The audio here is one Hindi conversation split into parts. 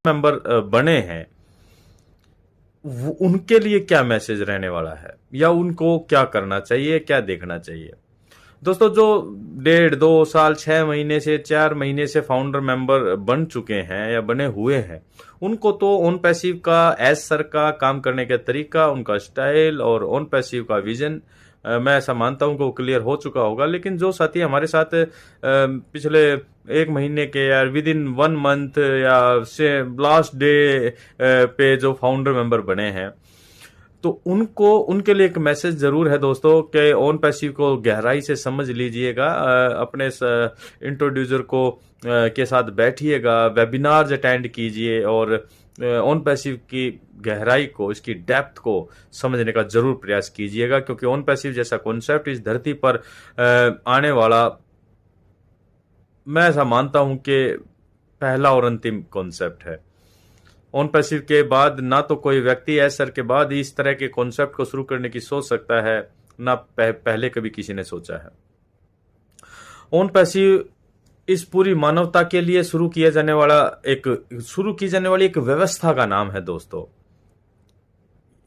मेंबर बने हैं, उनके लिए क्या मैसेज रहने वाला है, या उनको क्या करना चाहिए, क्या देखना चाहिए। दोस्तों, जो 1.5 2 साल 6 महीने से 4 महीने से फाउंडर मेंबर बन चुके हैं या बने हुए हैं, उनको तो ऑन पैसिव का एज सर का काम करने का तरीका, उनका स्टाइल और ऑन पैसिव का विजन, मैं ऐसा मानता हूं कि वो क्लियर हो चुका होगा। लेकिन जो साथी हमारे साथ पिछले 1 महीने के या विद इन 1 मंथ या से लास्ट डे पे जो फाउंडर मेंबर बने हैं, तो उनको, उनके लिए एक मैसेज जरूर है दोस्तों कि ऑन पैसिव को गहराई से समझ लीजिएगा। अपने इंट्रोड्यूसर को के साथ बैठिएगा, वेबिनार्स अटेंड कीजिए और ऑन पैसिव की गहराई को, इसकी डेप्थ को समझने का जरूर प्रयास कीजिएगा, क्योंकि ऑन पैसिव जैसा कॉन्सेप्ट इस धरती पर आने वाला, मैं ऐसा मानता हूं कि पहला और अंतिम कॉन्सेप्ट है। ऑन पैसिव के बाद ना तो कोई व्यक्ति एसर के बाद इस तरह के कॉन्सेप्ट को शुरू करने की सोच सकता है, ना पहले कभी किसी ने सोचा है। ऑन पैसिव इस पूरी मानवता के लिए शुरू की जाने वाली एक व्यवस्था का नाम है दोस्तों।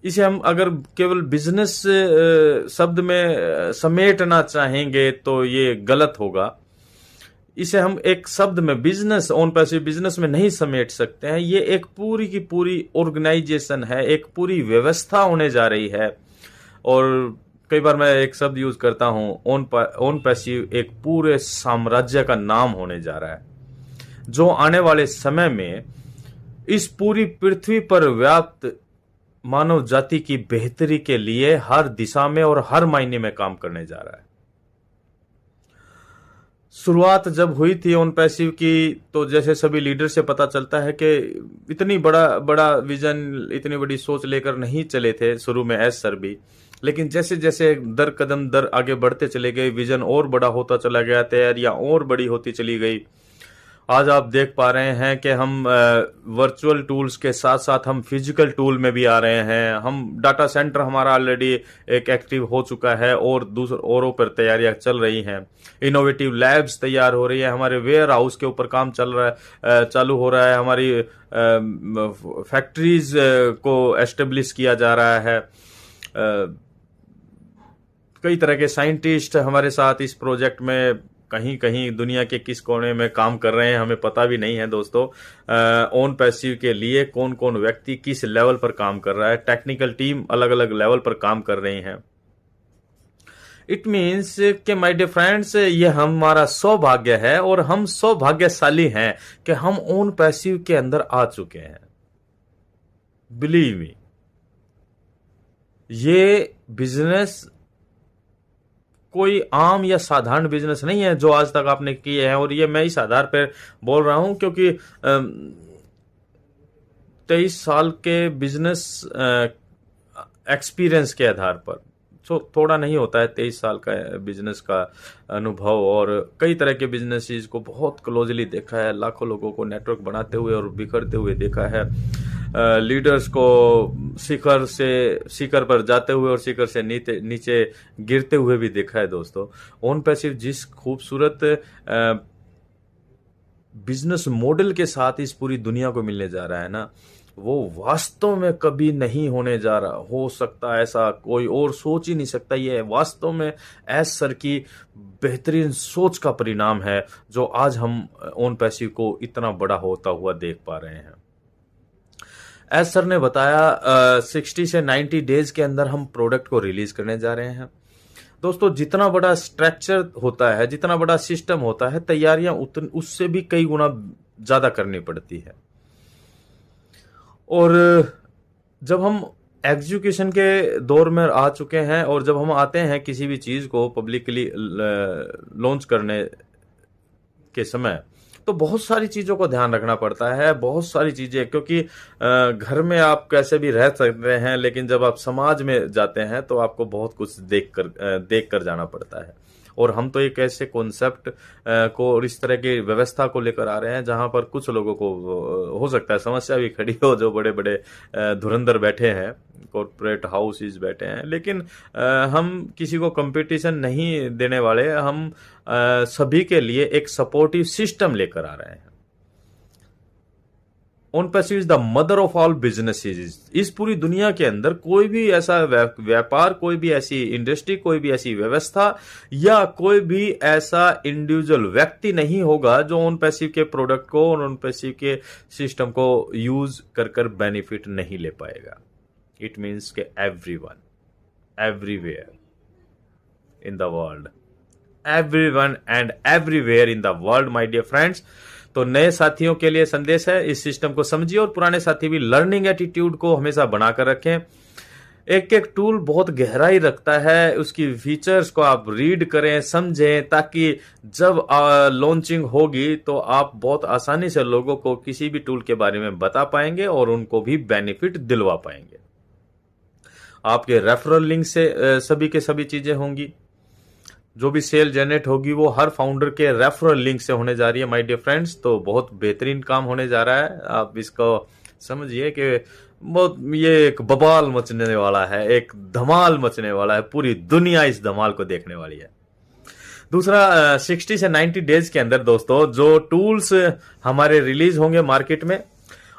इसे हम अगर केवल बिजनेस शब्द में समेटना चाहेंगे तो ये गलत होगा। इसे हम एक शब्द में, बिजनेस, ऑन पैसिव बिजनेस में नहीं समेट सकते हैं। ये एक पूरी की पूरी ऑर्गेनाइजेशन है, एक पूरी व्यवस्था होने जा रही है। और कई बार मैं एक शब्द यूज करता हूं, ऑन पैसिव एक पूरे साम्राज्य का नाम होने जा रहा है, जो आने वाले समय में इस पूरी पृथ्वी पर व्याप्त मानव जाति की बेहतरी के लिए हर दिशा में और हर मायने में काम करने जा रहा है। शुरुआत जब हुई थी ऑन पैसिव की, तो जैसे सभी लीडर से पता चलता है कि इतनी बड़ा विजन, इतनी बड़ी सोच लेकर नहीं चले थे शुरू में एस सर भी। लेकिन जैसे जैसे दर कदम दर आगे बढ़ते चले गए, विजन और बड़ा होता चला गया, तैयारियां और बड़ी होती चली गई। आज आप देख पा रहे हैं कि हम वर्चुअल टूल्स के साथ साथ हम फिजिकल टूल में भी आ रहे हैं। हम डाटा सेंटर हमारा ऑलरेडी एक एक्टिव हो चुका है और दूसरे औरों पर तैयारियां चल रही हैं। इनोवेटिव लैब्स तैयार हो रही है, हमारे वेयर हाउस के ऊपर काम चल रहा है, चालू हो रहा है। हमारी फैक्ट्रीज को एस्टेब्लिश किया जा रहा है। कई तरह के साइंटिस्ट हमारे साथ इस प्रोजेक्ट में कहीं कहीं दुनिया के किस कोने में काम कर रहे हैं, हमें पता भी नहीं है दोस्तों। ऑन पैसिव के लिए कौन कौन व्यक्ति किस लेवल पर काम कर रहा है, टेक्निकल टीम अलग अलग लेवल पर काम कर रही हैं। इट मीन्स कि माय डियर फ्रेंड्स, ये हमारा सौभाग्य है और हम सौभाग्यशाली हैं कि हम ऑन पैसिव के अंदर आ चुके हैं। बिलीव मी, ये बिजनेस कोई आम या साधारण बिजनेस नहीं है जो आज तक आपने किए हैं। और ये मैं इस आधार पर बोल रहा हूं क्योंकि 23 साल के बिजनेस एक्सपीरियंस के आधार पर, थोड़ा नहीं होता है 23 साल का बिजनेस का अनुभव, और कई तरह के बिजनेसेस को बहुत क्लोजली देखा है, लाखों लोगों को नेटवर्क बनाते हुए और बिखरते हुए देखा है, लीडर्स को शिखर पर जाते हुए और शिखर से नीचे गिरते हुए भी देखा है दोस्तों। ऑन पैसिव जिस खूबसूरत बिजनेस मॉडल के साथ इस पूरी दुनिया को मिलने जा रहा है ना, वो वास्तव में कभी नहीं होने जा रहा। हो सकता ऐसा कोई और सोच ही नहीं सकता। ये वास्तव में एस सर की बेहतरीन सोच का परिणाम है जो आज हम ऑन पैसिव को इतना बड़ा होता हुआ देख पा रहे हैं। एस सर ने बताया 60 से 90 डेज के अंदर हम प्रोडक्ट को रिलीज करने जा रहे हैं। दोस्तों, जितना बड़ा स्ट्रक्चर होता है, जितना बड़ा सिस्टम होता है, तैयारियां उससे भी कई गुना ज्यादा करनी पड़ती है। और जब हम एग्जीक्यूशन के दौर में आ चुके हैं और जब हम आते हैं किसी भी चीज को पब्लिकली लॉन्च करने के समय, तो बहुत सारी चीजों को ध्यान रखना पड़ता है। बहुत सारी चीजें, क्योंकि घर में आप कैसे भी रह सकते हैं, लेकिन जब आप समाज में जाते हैं तो आपको बहुत कुछ देख कर जाना पड़ता है। और हम तो एक ऐसे कॉन्सेप्ट को और इस तरह की व्यवस्था को लेकर आ रहे हैं जहां पर कुछ लोगों को हो सकता है समस्या भी खड़ी हो, जो बड़े बड़े धुरंधर बैठे हैं, कॉर्पोरेट हाउसेस बैठे हैं। लेकिन हम किसी को कंपटीशन नहीं देने वाले, हम सभी के लिए एक सपोर्टिव सिस्टम लेकर आ रहे हैं। On passive is the mother of all businesses. इस पूरी दुनिया के अंदर कोई भी ऐसा व्यापार, कोई भी ऐसी इंडस्ट्री, कोई भी ऐसी व्यवस्था या कोई भी ऐसा इंडिविजुअल व्यक्ति नहीं होगा जो ऑन पैसिव के प्रोडक्ट को और ऑन पैसिव के सिस्टम को यूज कर कर बेनिफिट नहीं ले पाएगा। इट मीन्स के everyone, everywhere in the world, everyone and everywhere in the world my dear friends. तो नए साथियों के लिए संदेश है, इस सिस्टम को समझिए और पुराने साथी भी लर्निंग एटीट्यूड को हमेशा बनाकर रखें। एक एक टूल बहुत गहराई रखता है, उसकी फीचर्स को आप रीड करें, समझें, ताकि जब लॉन्चिंग होगी तो आप बहुत आसानी से लोगों को किसी भी टूल के बारे में बता पाएंगे और उनको भी बेनिफिट दिलवा पाएंगे। आपके रेफरल लिंक से सभी के सभी चीजें होंगी। जो भी सेल जनरेट होगी वो हर फाउंडर के रेफरल लिंक से होने जा रही है माय डियर फ्रेंड्स। तो बहुत बेहतरीन काम होने जा रहा है। आप इसको समझिए कि बहुत ये एक बवाल मचने वाला है, एक धमाल मचने वाला है। पूरी दुनिया इस धमाल को देखने वाली है। दूसरा 60 से 90 डेज के अंदर दोस्तों जो टूल्स हमारे रिलीज होंगे मार्केट में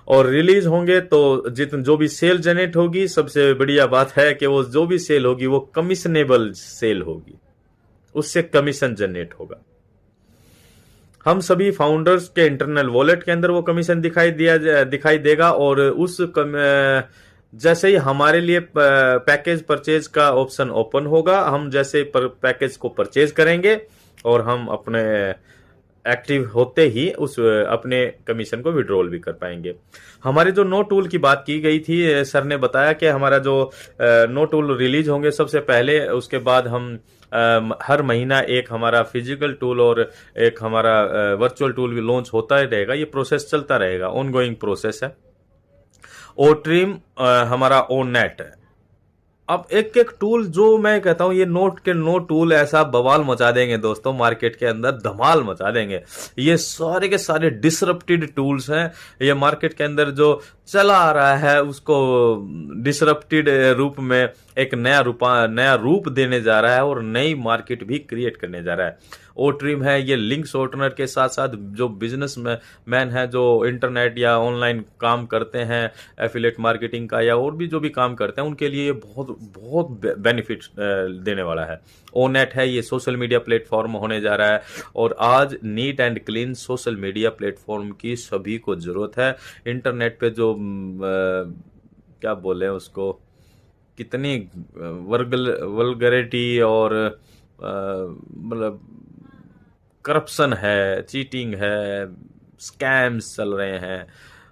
और रिलीज होंगे तो जो भी सेल जनरेट होगी, सबसे बढ़िया बात है कि वो जो भी सेल होगी वो कमिशनेबल सेल होगी, उससे कमीशन जनरेट होगा। हम सभी फाउंडर्स के इंटरनल वॉलेट के अंदर वो कमीशन दिखाई देगा और जैसे ही हमारे लिए पैकेज परचेज का ऑप्शन ओपन होगा, हम जैसे पैकेज को परचेज करेंगे और हम अपने एक्टिव होते ही उस अपने कमीशन को विड्रॉल भी कर पाएंगे। हमारे जो नो टूल की बात की गई थी, सर ने बताया कि हमारा जो नो टूल रिलीज होंगे सबसे पहले, उसके बाद हम हर महीना एक हमारा फिजिकल टूल और एक हमारा वर्चुअल टूल भी लॉन्च होता ही रहेगा। ये प्रोसेस चलता रहेगा, ऑनगोइंग प्रोसेस है। ओट्रीम हमारा ओन नेट है। अब एक एक टूल जो मैं कहता हूं, ये नोट के नो टूल ऐसा बवाल मचा देंगे दोस्तों, मार्केट के अंदर धमाल मचा देंगे। ये सारे के सारे डिसरप्टेड टूल्स हैं। ये मार्केट के अंदर जो चला आ रहा है उसको डिसरप्टेड रूप में एक नया रूप देने जा रहा है और नई मार्केट भी क्रिएट करने जा रहा है। ओट्रीम है, ये लिंक शॉर्टनर के साथ साथ जो बिजनेस मैन है जो इंटरनेट या ऑनलाइन काम करते हैं, एफिलिएट मार्केटिंग का या और भी जो भी काम करते हैं, उनके लिए ये बहुत बहुत बेनिफिट देने वाला है। ओनेट है, ये सोशल मीडिया प्लेटफॉर्म होने जा रहा है और आज neat and clean social media platform की सभी को जरूरत है। इंटरनेट पे जो क्या बोले उसको, कितनी वल्गरिटी और मतलब करप्शन है, चीटिंग है, स्कैम्स चल रहे हैं,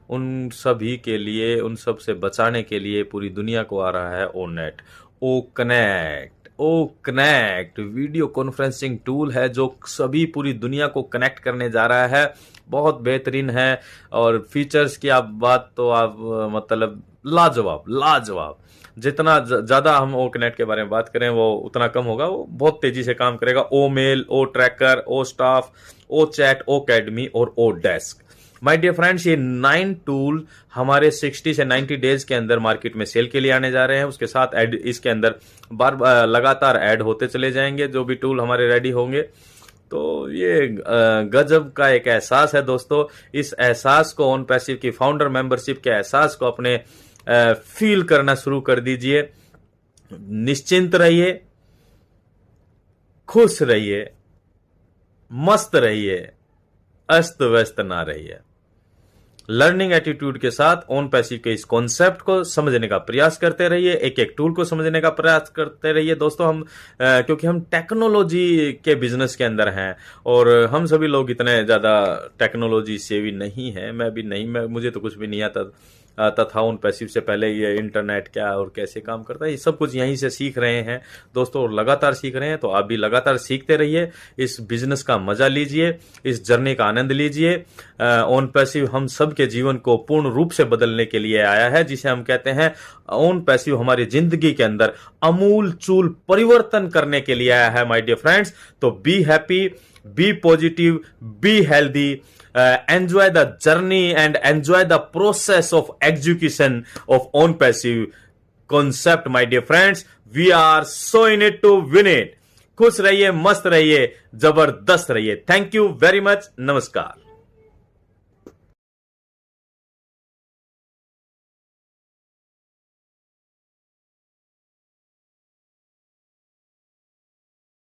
उन सभी के लिए, उन सब से बचाने के लिए पूरी दुनिया को आ रहा है ओनेट। O connect video conferencing tool है जो सभी पूरी दुनिया को कनेक्ट करने जा रहा है। बहुत बेहतरीन है और फीचर्स की आप बात तो आप मतलब लाजवाब। जितना ज्यादा हम ओ कनेक्ट के बारे में बात करें वो उतना कम होगा। वो बहुत तेजी से काम करेगा। ओ मेल, ओ ट्रैकर, ओ स्टाफ, ओ चैट, ओ अकेडमी और ओ डेस्क। माय डियर फ्रेंड्स, ये 9 टूल हमारे 60 से 90 डेज के अंदर मार्केट में सेल के लिए आने जा रहे हैं। उसके साथ ऐड इसके अंदर लगातार ऐड होते चले जाएंगे जो भी टूल हमारे रेडी होंगे। तो ये गजब का एक एहसास है दोस्तों। इस एहसास को, ऑन पैसिव की फाउंडर मेंबरशिप के एहसास को अपने फील करना शुरू कर दीजिए। निश्चिंत रहिए, खुश रहिए, मस्त रहिए, अस्त व्यस्त ना रहिए। लर्निंग एटीट्यूड के साथ ऑन पैसिव के इस कॉन्सेप्ट को समझने का प्रयास करते रहिए। एक एक टूल को समझने का प्रयास करते रहिए दोस्तों। हम क्योंकि हम टेक्नोलॉजी के बिजनेस के अंदर हैं और हम सभी लोग इतने ज्यादा टेक्नोलॉजी सेवी नहीं है। मैं भी नहीं, मुझे तो कुछ भी नहीं आता था ऑन पैसिव से पहले। ये इंटरनेट क्या और कैसे काम करता है, ये सब कुछ यहीं से सीख रहे हैं दोस्तों और लगातार सीख रहे हैं। तो आप भी लगातार सीखते रहिए, इस बिजनेस का मजा लीजिए, इस जर्नी का आनंद लीजिए। ऑन पैसिव हम सब के जीवन को पूर्ण रूप से बदलने के लिए आया है, जिसे हम कहते हैं ऑन पैसिव हमारी जिंदगी के अंदर अमूल चूल परिवर्तन करने के लिए आया है माय डियर फ्रेंड्स। तो be happy, be positive, be healthy, enjoy the journey and enjoy the process of execution of on passive concept my dear friends. We are so in it to win it. खुश रहिए, मस्त रहिए, जबरदस्त रहिए। Thank you very much. नमस्कार।